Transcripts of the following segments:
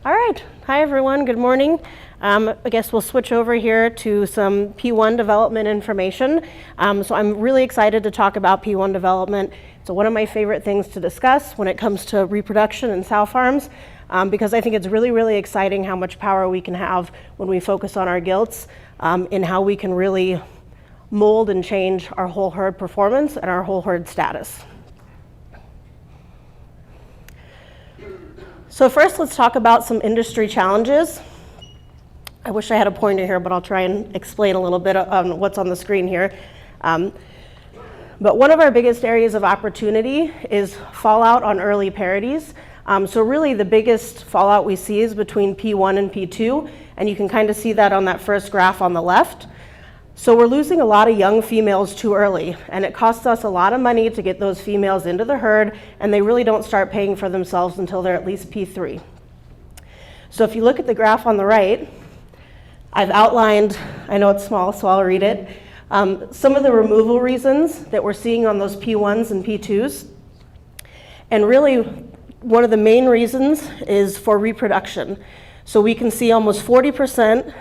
All right. Hi, everyone. Good morning. I guess we'll switch over here to some P1 development information. So I'm really excited to talk about P1 development. It's one of my favorite things to discuss when it comes to reproduction and sow farms, because I think it's really, really exciting how much power we can have when we focus on our gilts, and how we can really mold and change our whole herd performance and our whole herd status. So first, let's talk about some industry challenges. I wish I had a pointer here, but I'll try and explain a little bit on what's on the screen here. But one of our biggest areas of opportunity is fallout on early parities. So really the biggest fallout we see is between P1 and P2, and you can kind of see that on that first graph on the left. So we're losing a lot of young females too early, and it costs us a lot of money to get those females into the herd, and they really don't start paying for themselves until they're at least P3. So if you look at the graph on the right, I've outlined, I know it's small, so I'll read it, some of the removal reasons that we're seeing on those P1s and P2s. And really, one of the main reasons is for reproduction. So we can see almost 40%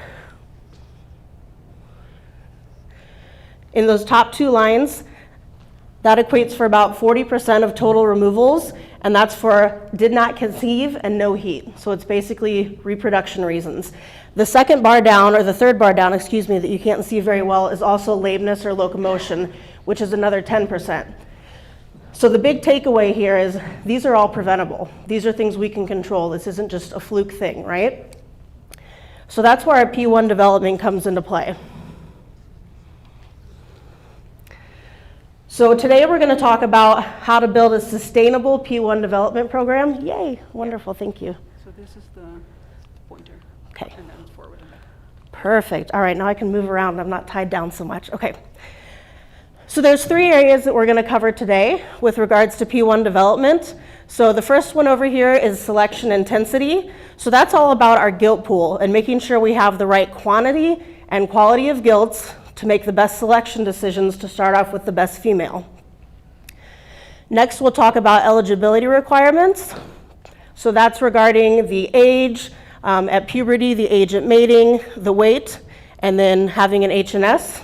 in those top two lines. That equates for about 40% of total removals, and that's for did not conceive and no heat. So it's basically reproduction reasons. The second bar down, or the third bar down, excuse me, that you can't see very well is also lameness or locomotion, which is another 10%. So the big takeaway here is these are all preventable. These are things we can control. This isn't just a fluke thing, right? So that's where our P1 development comes into play. So today we're going to talk about how to build a sustainable P1 development program. Yay, wonderful, thank you. So this is the pointer. Okay. And then forward and back. Perfect. All right, now I can move around. I'm not tied down so much. Okay. So there's three areas that we're going to cover today with regards to P1 development. So the first one over here is selection intensity. So that's all about our gilt pool and making sure we have the right quantity and quality of gilts to make the best selection decisions to start off with the best female. Next, we'll talk about eligibility requirements. So that's regarding the age at puberty, the age at mating, the weight, and then having an H&S.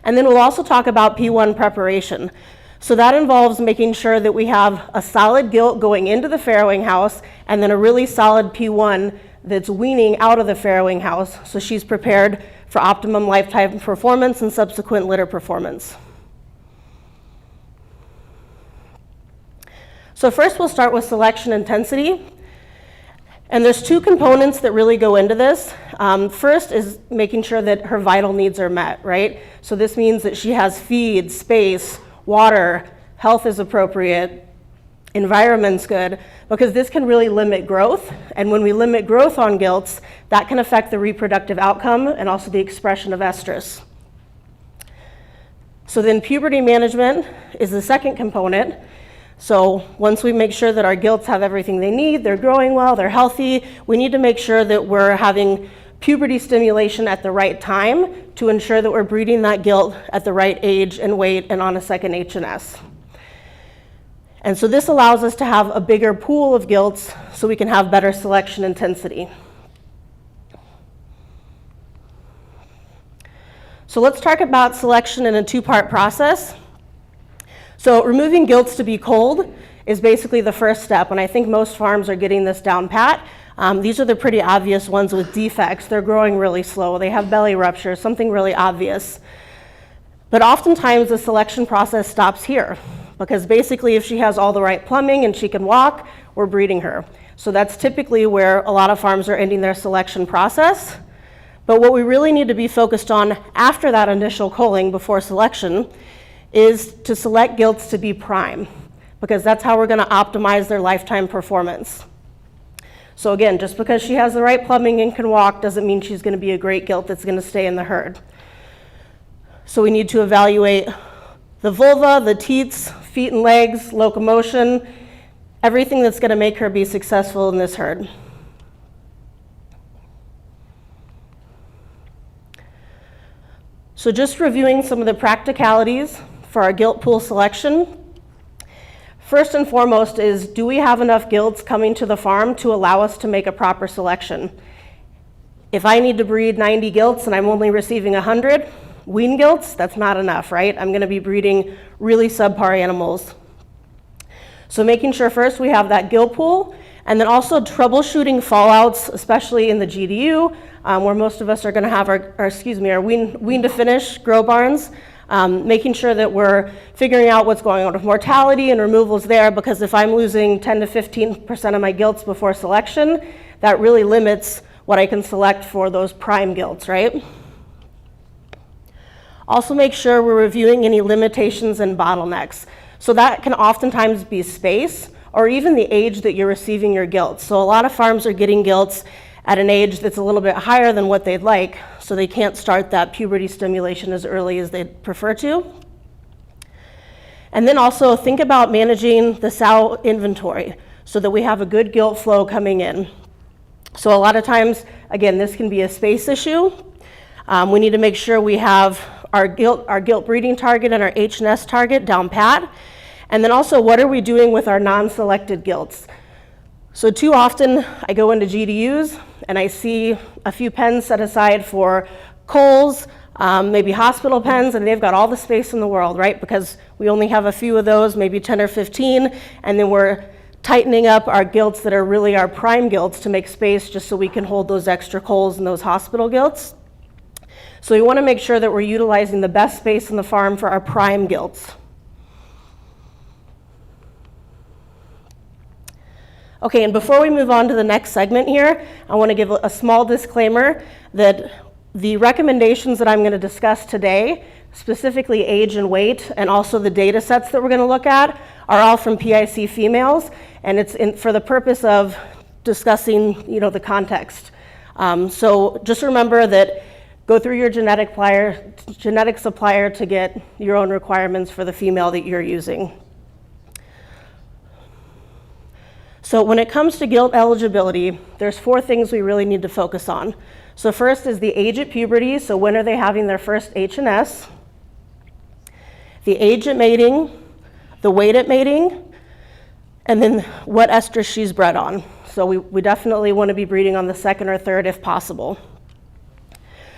And then we'll also talk about P1 preparation. So that involves making sure that we have a solid gilt going into the farrowing house and then a really solid P1 that's weaning out of the farrowing house so she's prepared for optimum lifetime performance and subsequent litter performance. So first we'll start with selection intensity. And there's two components that really go into this. First is making sure that her vital needs are met, right? So this means that she has feed, space, water, health is appropriate, environment's good, because this can really limit growth. And when we limit growth on gilts, that can affect the reproductive outcome and also the expression of estrus. So then puberty management is the second component. So once we make sure that our gilts have everything they need, they're growing well, they're healthy, we need to make sure that we're having puberty stimulation at the right time to ensure that we're breeding that gilt at the right age and weight and on a second H&S. And so this allows us to have a bigger pool of gilts so we can have better selection intensity. So let's talk about selection in a two-part process. So removing gilts to be cold is basically the first step, and I think most farms are getting this down pat. These are the pretty obvious ones with defects. They're growing really slow. They have belly rupture, something really obvious. But oftentimes the selection process stops here, because basically if she has all the right plumbing and she can walk, we're breeding her. So that's typically where a lot of farms are ending their selection process. But what we really need to be focused on after that initial culling before selection is to select gilts to be prime, because that's how we're going to optimize their lifetime performance. So again, just because she has the right plumbing and can walk doesn't mean she's going to be a great gilt that's going to stay in the herd. So we need to evaluate the vulva, the teats, feet and legs, locomotion, everything that's going to make her be successful in this herd. So just reviewing some of the practicalities for our gilt pool selection. First and foremost is, do we have enough gilts coming to the farm to allow us to make a proper selection? If I need to breed 90 gilts and I'm only receiving 100 wean gilts, that's not enough, right? I'm going to be breeding really subpar animals. So making sure first we have that gilt pool, and then also troubleshooting fallouts, especially in the GDU, where most of us are going to have our wean to finish grow barns. Making sure that we're figuring out what's going on with mortality and removals there, because if I'm losing 10 to 15% of my gilts before selection, that really limits what I can select for those prime gilts, right? Also make sure we're reviewing any limitations and bottlenecks. So that can oftentimes be space or even the age that you're receiving your gilts. So a lot of farms are getting gilts at an age that's a little bit higher than what they'd like, so they can't start that puberty stimulation as early as they'd prefer to. And then also think about managing the sow inventory so that we have a good gilt flow coming in. So a lot of times, again, this can be a space issue. We need to make sure we have our gilt breeding target and our H&S target down pat. And then also, what are we doing with our non-selected gilts? So too often I go into GDUs and I see a few pens set aside for coals, maybe hospital pens, and they've got all the space in the world, right? Because we only have a few of those, maybe 10 or 15, and then we're tightening up our gilts that are really our prime gilts to make space just so we can hold those extra coals and those hospital gilts. So we want to make sure that we're utilizing the best space in the farm for our prime gilts. Okay, and before we move on to the next segment here, I want to give a small disclaimer that the recommendations that I'm going to discuss today, specifically age and weight, and also the data sets that we're going to look at, are all from PIC females, and it's for the purpose of discussing, the context. So just remember that go through your genetic supplier to get your own requirements for the female that you're using. So when it comes to gilt eligibility, there's 4 things we really need to focus on. So first is the age at puberty, so when are they having their first H&S, the age at mating, the weight at mating, and then what estrus she's bred on. So we definitely want to be breeding on the 2nd or 3rd if possible.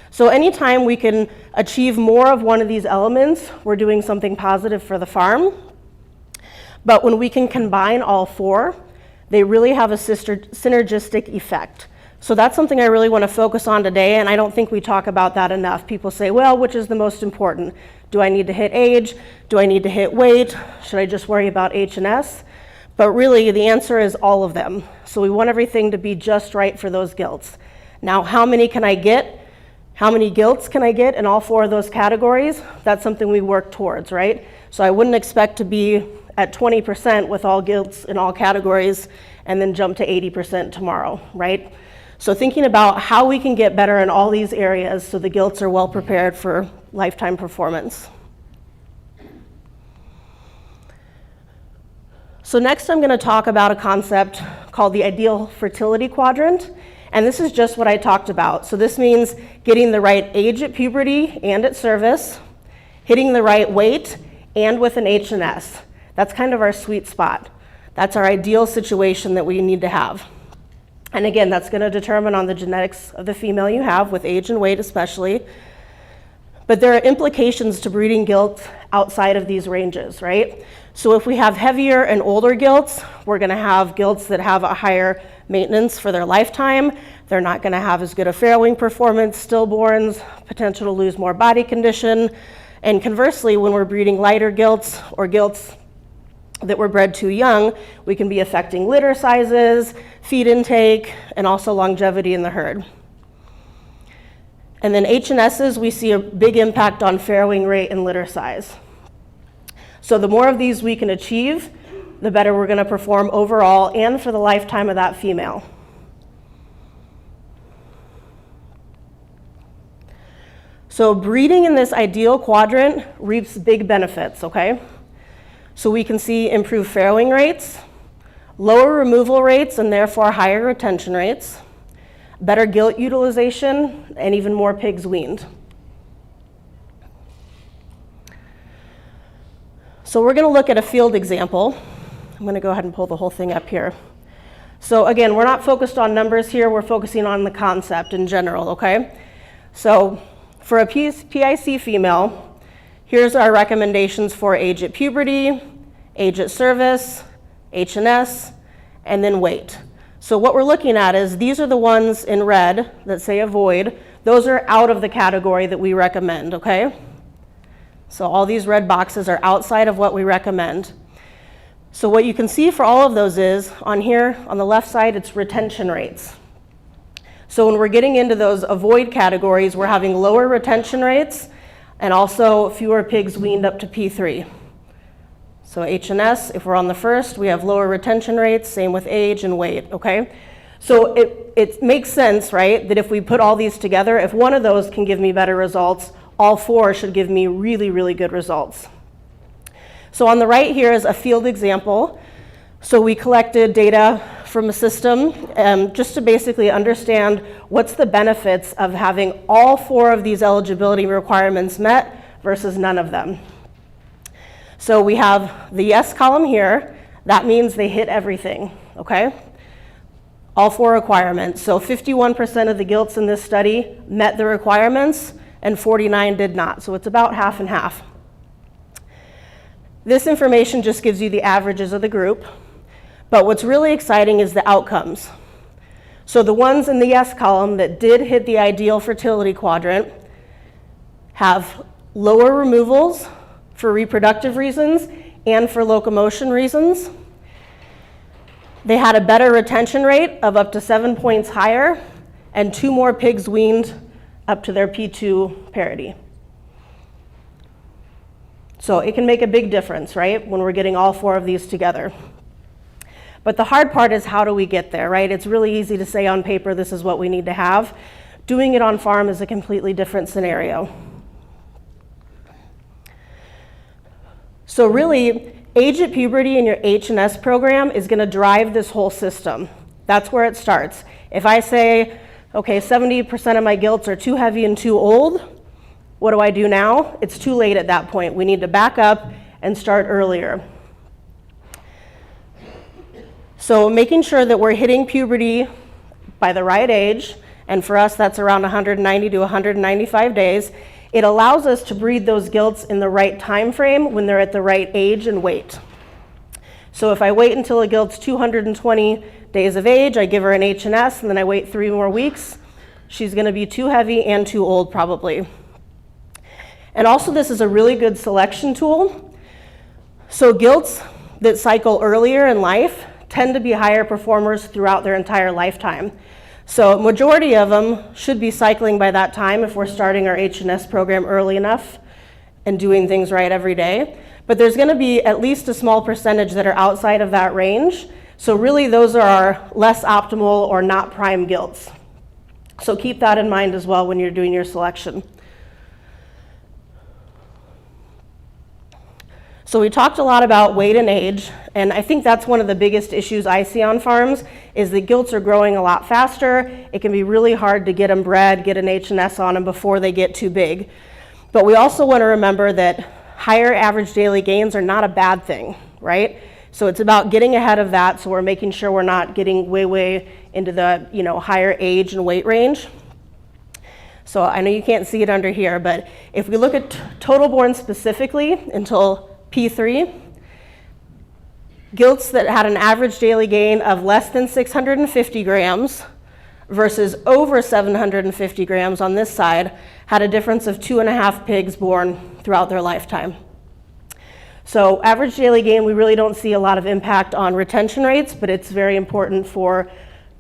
So anytime we can achieve more of one of these elements, we're doing something positive for the farm. But when we can combine all 4, they really have a synergistic effect. So that's something I really want to focus on today, and I don't think we talk about that enough. People say, well, which is the most important? Do I need to hit age? Do I need to hit weight? Should I just worry about H&S? But really, the answer is all of them. So we want everything to be just right for those gilts. Now, how many can I get? How many gilts can I get in all 4 of those categories? That's something we work towards, right? So I wouldn't expect to be at 20% with all gilts in all categories and then jump to 80% tomorrow, right? So thinking about how we can get better in all these areas so the gilts are well prepared for lifetime performance. So next I'm going to talk about a concept called the ideal fertility quadrant, and this is just what I talked about. So this means getting the right age at puberty and at service, hitting the right weight, and with an H&S. That's kind of our sweet spot. That's our ideal situation that we need to have. And again, that's going to determine on the genetics of the female you have, with age and weight especially. But there are implications to breeding gilts outside of these ranges, right? So if we have heavier and older gilts, we're going to have gilts that have a higher maintenance for their lifetime. They're not going to have as good a farrowing performance, stillborns, potential to lose more body condition. And conversely, when we're breeding lighter gilts or gilts that were bred too young, we can be affecting litter sizes, feed intake, and also longevity in the herd. And then H&S's, we see a big impact on farrowing rate and litter size. So the more of these we can achieve, the better we're going to perform overall and for the lifetime of that female. So breeding in this ideal quadrant reaps big benefits, okay? So we can see improved farrowing rates, lower removal rates and therefore higher retention rates, better gilt utilization, and even more pigs weaned. So we're going to look at a field example. I'm going to go ahead and pull the whole thing up here. So again, we're not focused on numbers here, we're focusing on the concept in general, okay? So for a PIC female, here's our recommendations for age at puberty, age at service, H&S, and then weight. So what we're looking at is these are the ones in red that say avoid. Those are out of the category that we recommend, okay? So all these red boxes are outside of what we recommend. So what you can see for all of those is, on here, on the left side, it's retention rates. So when we're getting into those avoid categories, we're having lower retention rates and also fewer pigs weaned up to P3. So H&S, if we're on the first, we have lower retention rates, same with age and weight, okay? So it makes sense, right, that if we put all these together, if one of those can give me better results, all four should give me really, really good results. So on the right here is a field example. So we collected data from a system just to basically understand what's the benefits of having all four of these eligibility requirements met versus none of them. So we have the yes column here. That means they hit everything, okay? All four requirements. So 51% of the gilts in this study met the requirements and 49 did not. So it's about half and half. This information just gives you the averages of the group, but what's really exciting is the outcomes. So the ones in the yes column that did hit the ideal fertility quadrant have lower removals for reproductive reasons and for locomotion reasons. They had a better retention rate of up to 7 points higher and 2 more pigs weaned up to their P2 parity. So it can make a big difference, right, when we're getting all four of these together. But the hard part is how do we get there, right? It's really easy to say on paper this is what we need to have. Doing it on farm is a completely different scenario. So really, age at puberty in your H&S program is going to drive this whole system. That's where it starts. If I say, okay, 70% of my gilts are too heavy and too old, what do I do now? It's too late at that point. We need to back up and start earlier. So making sure that we're hitting puberty by the right age, and for us that's around 190 to 195 days, it allows us to breed those gilts in the right time frame when they're at the right age and weight. So if I wait until a gilt's 220 days of age, I give her an H&S, and then I wait 3 more weeks, she's going to be too heavy and too old probably. And also this is a really good selection tool. So gilts that cycle earlier in life tend to be higher performers throughout their entire lifetime. So majority of them should be cycling by that time if we're starting our H&S program early enough and doing things right every day. But there's going to be at least a small percentage that are outside of that range. So really those are our less optimal or not prime gilts. So keep that in mind as well when you're doing your selection. So we talked a lot about weight and age, and I think that's one of the biggest issues I see on farms is the gilts are growing a lot faster. It can be really hard to get them bred, get an H&S on them before they get too big. But we also want to remember that higher average daily gains are not a bad thing, right? So it's about getting ahead of that, so we're making sure we're not getting way into the higher age and weight range. So I know you can't see it under here, but if we look at total born specifically until P3, gilts that had an average daily gain of less than 650 grams versus over 750 grams on this side had a difference of 2.5 pigs born throughout their lifetime. So average daily gain, we really don't see a lot of impact on retention rates, but it's very important for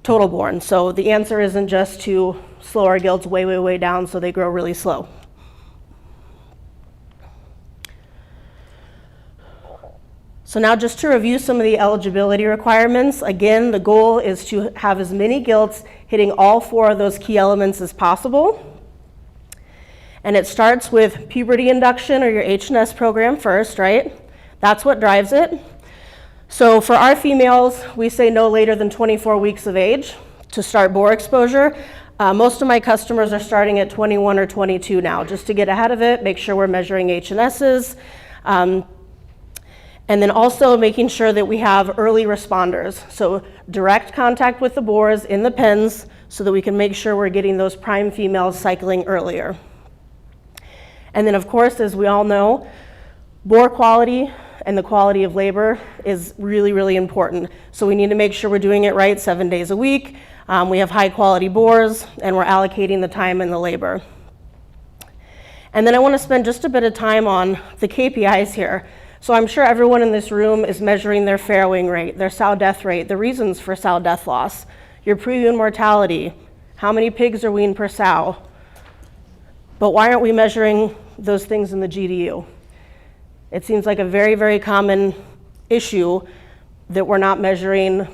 total born. So the answer isn't just to slow our gilts way down so they grow really slow. So now just to review some of the eligibility requirements, again, the goal is to have as many gilts hitting all 4 of those key elements as possible. And it starts with puberty induction or your H&S program first, right? That's what drives it. So for our females, we say no later than 24 weeks of age to start boar exposure. Most of my customers are starting at 21 or 22 now, just to get ahead of it, make sure we're measuring H&S's. And then also making sure that we have early responders. So direct contact with the boars in the pens so that we can make sure we're getting those prime females cycling earlier. And then of course, as we all know, boar quality and the quality of labor is really, really important. So we need to make sure we're doing it right 7 days a week. We have high quality boars and we're allocating the time and the labor. And then I want to spend just a bit of time on the KPIs here. So I'm sure everyone in this room is measuring their farrowing rate, their sow death rate, the reasons for sow death loss, your pre-wean mortality, how many pigs are weaned per sow. But why aren't we measuring those things in the GDU? It seems like a very, very common issue that we're not measuring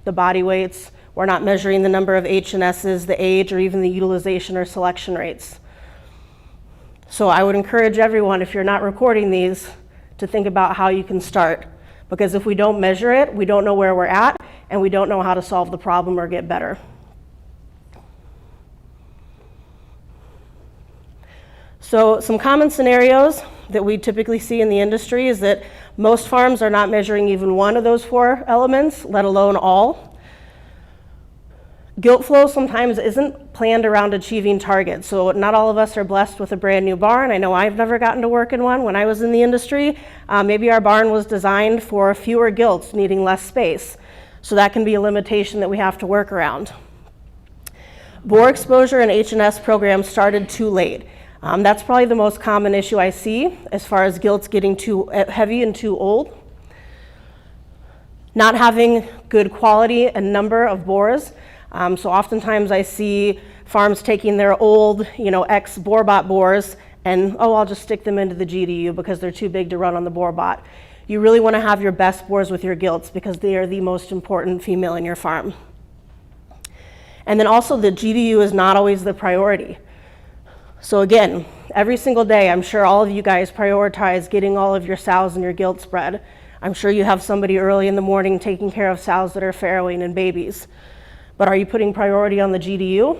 the body weights, we're not measuring the number of H&S's, the age, or even the utilization or selection rates. So I would encourage everyone, if you're not recording these, to think about how you can start. Because if we don't measure it, we don't know where we're at, and we don't know how to solve the problem or get better. So some common scenarios that we typically see in the industry is that most farms are not measuring even one of those 4 elements, let alone all. Gilt flow sometimes isn't planned around achieving targets. So not all of us are blessed with a brand new barn. I know I've never gotten to work in one when I was in the industry. Maybe our barn was designed for fewer gilts, needing less space. So that can be a limitation that we have to work around. Boar exposure and H&S programs started too late. That's probably the most common issue I see as far as gilts getting too heavy and too old. Not having good quality and number of boars. So oftentimes I see farms taking their old, ex-boarbot boars and, I'll just stick them into the GDU because they're too big to run on the boarbot. You really want to have your best boars with your gilts because they are the most important female in your farm. And then also the GDU is not always the priority. So again, every single day, I'm sure all of you guys prioritize getting all of your sows and your gilts bred. I'm sure you have somebody early in the morning taking care of sows that are farrowing and babies. But are you putting priority on the GDU?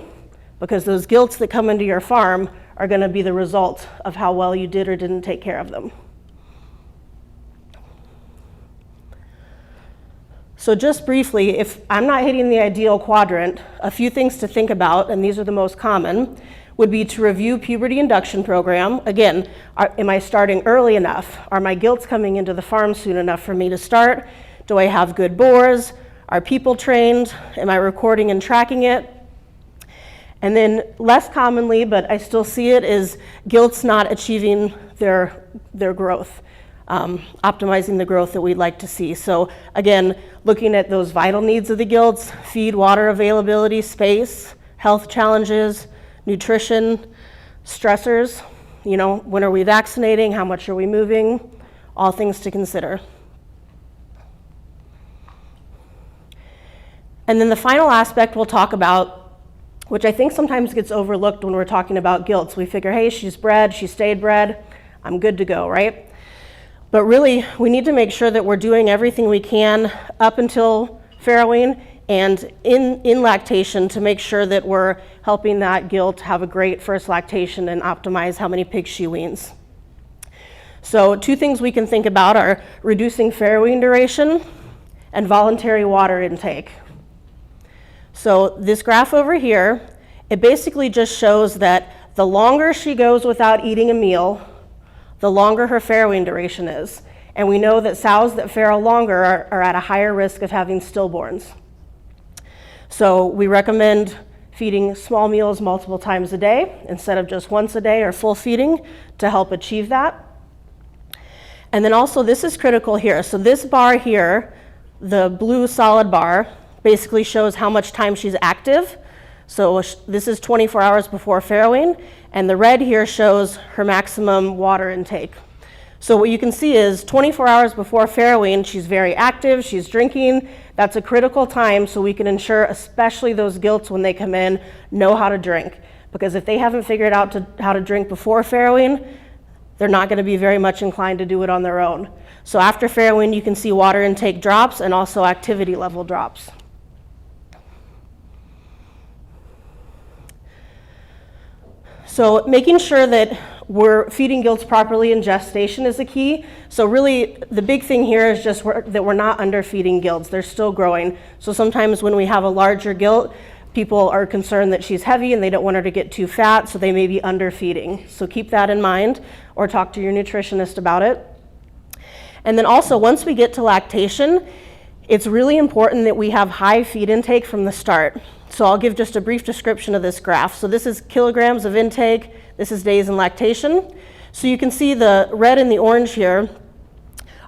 Because those gilts that come into your farm are going to be the result of how well you did or didn't take care of them. So just briefly, if I'm not hitting the ideal quadrant, a few things to think about, and these are the most common, would be to review puberty induction program. Again, am I starting early enough? Are my gilts coming into the farm soon enough for me to start? Do I have good boars? Are people trained? Am I recording and tracking it? And then less commonly, but I still see it, is gilts not achieving their growth, optimizing the growth that we'd like to see. So again, looking at those vital needs of the gilts, feed, water availability, space, health challenges, nutrition, stressors, when are we vaccinating, how much are we moving, all things to consider. And then the final aspect we'll talk about, which I think sometimes gets overlooked when we're talking about gilts. We figure, hey, she's bred, she stayed bred, I'm good to go, right? But really, we need to make sure that we're doing everything we can up until farrowing and in lactation to make sure that we're helping that gilt have a great first lactation and optimize how many pigs she weans. So 2 things we can think about are reducing farrowing duration and voluntary water intake. So this graph over here, it basically just shows that the longer she goes without eating a meal, the longer her farrowing duration is. And we know that sows that farrow longer are at a higher risk of having stillborns. So we recommend feeding small meals multiple times a day instead of just once a day or full feeding to help achieve that. And then also this is critical here. So this bar here, the blue solid bar, basically shows how much time she's active. So this is 24 hours before farrowing, and the red here shows her maximum water intake. So what you can see is 24 hours before farrowing, she's very active, she's drinking. That's a critical time so we can ensure, especially those gilts when they come in, know how to drink. Because if they haven't figured out how to drink before farrowing, they're not going to be very much inclined to do it on their own. So after farrowing, you can see water intake drops and also activity level drops. So making sure that we're feeding gilts properly in gestation is the key. So really, the big thing here is just that we're not underfeeding gilts. They're still growing. So sometimes when we have a larger gilt, people are concerned that she's heavy and they don't want her to get too fat, so they may be underfeeding. So keep that in mind, or talk to your nutritionist about it. And then also, once we get to lactation, it's really important that we have high feed intake from the start. So I'll give just a brief description of this graph. So this is kilograms of intake, this is days in lactation. So you can see the red and the orange here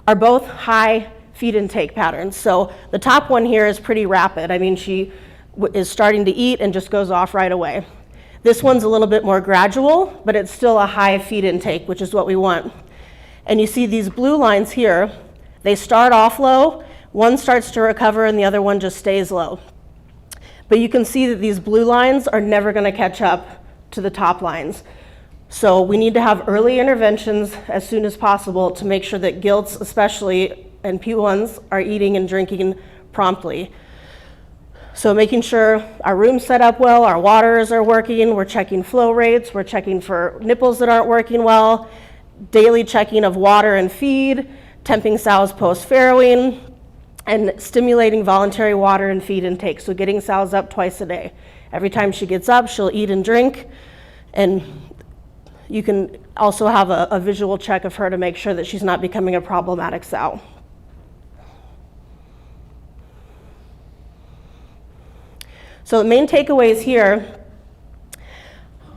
are both high feed intake patterns. So the top one here is pretty rapid. I mean, she is starting to eat and just goes off right away. This one's a little bit more gradual, but it's still a high feed intake, which is what we want. And you see these blue lines here, they start off low, one starts to recover and the other one just stays low. But you can see that these blue lines are never going to catch up to the top lines. So we need to have early interventions as soon as possible to make sure that gilts especially and P1s are eating and drinking promptly. So making sure our room's set up well, our waters are working, we're checking flow rates, we're checking for nipples that aren't working well, daily checking of water and feed, temping sows post-farrowing, and stimulating voluntary water and feed intake. So getting sows up twice a day. Every time she gets up, she'll eat and drink, and you can also have a visual check of her to make sure that she's not becoming a problematic sow. So the main takeaways here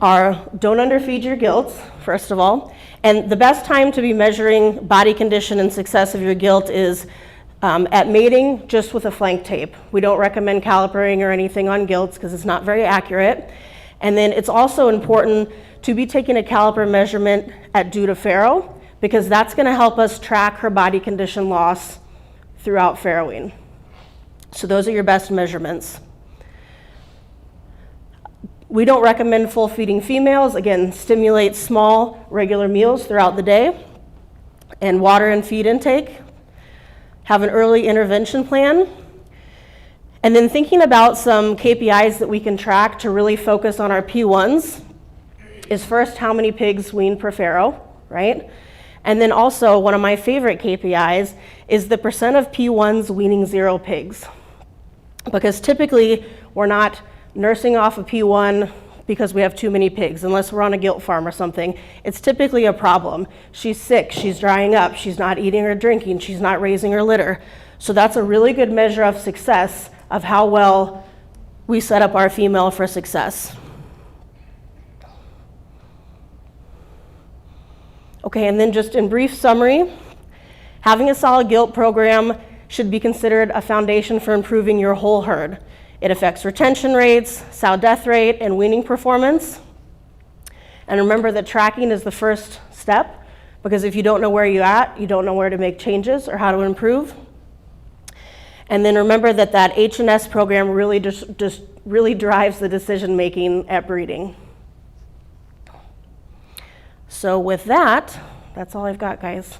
are don't underfeed your gilts, first of all. And the best time to be measuring body condition and success of your gilt is at mating, just with a flank tape. We don't recommend calipering or anything on gilts because it's not very accurate. And then it's also important to be taking a caliper measurement at due to farrow, because that's going to help us track her body condition loss throughout farrowing. So those are your best measurements. We don't recommend full feeding females. Again, stimulate small, regular meals throughout the day, and water and feed intake. Have an early intervention plan. And then thinking about some KPIs that we can track to really focus on our P1s is first how many pigs wean per farrow, right? And then also one of my favorite KPIs is the percent of P1s weaning 0 pigs. Because typically we're not nursing off a P1 because we have too many pigs, unless we're on a gilt farm or something. It's typically a problem. She's sick, she's drying up, she's not eating or drinking, she's not raising her litter. So that's a really good measure of success of how well we set up our female for success. Okay, and then just in brief summary, having a solid gilt program should be considered a foundation for improving your whole herd. It affects retention rates, sow death rate, and weaning performance. And remember that tracking is the first step, because if you don't know where you're at, you don't know where to make changes or how to improve. And then remember that that H&S program really just really drives the decision making at breeding. So with that, that's all I've got, guys.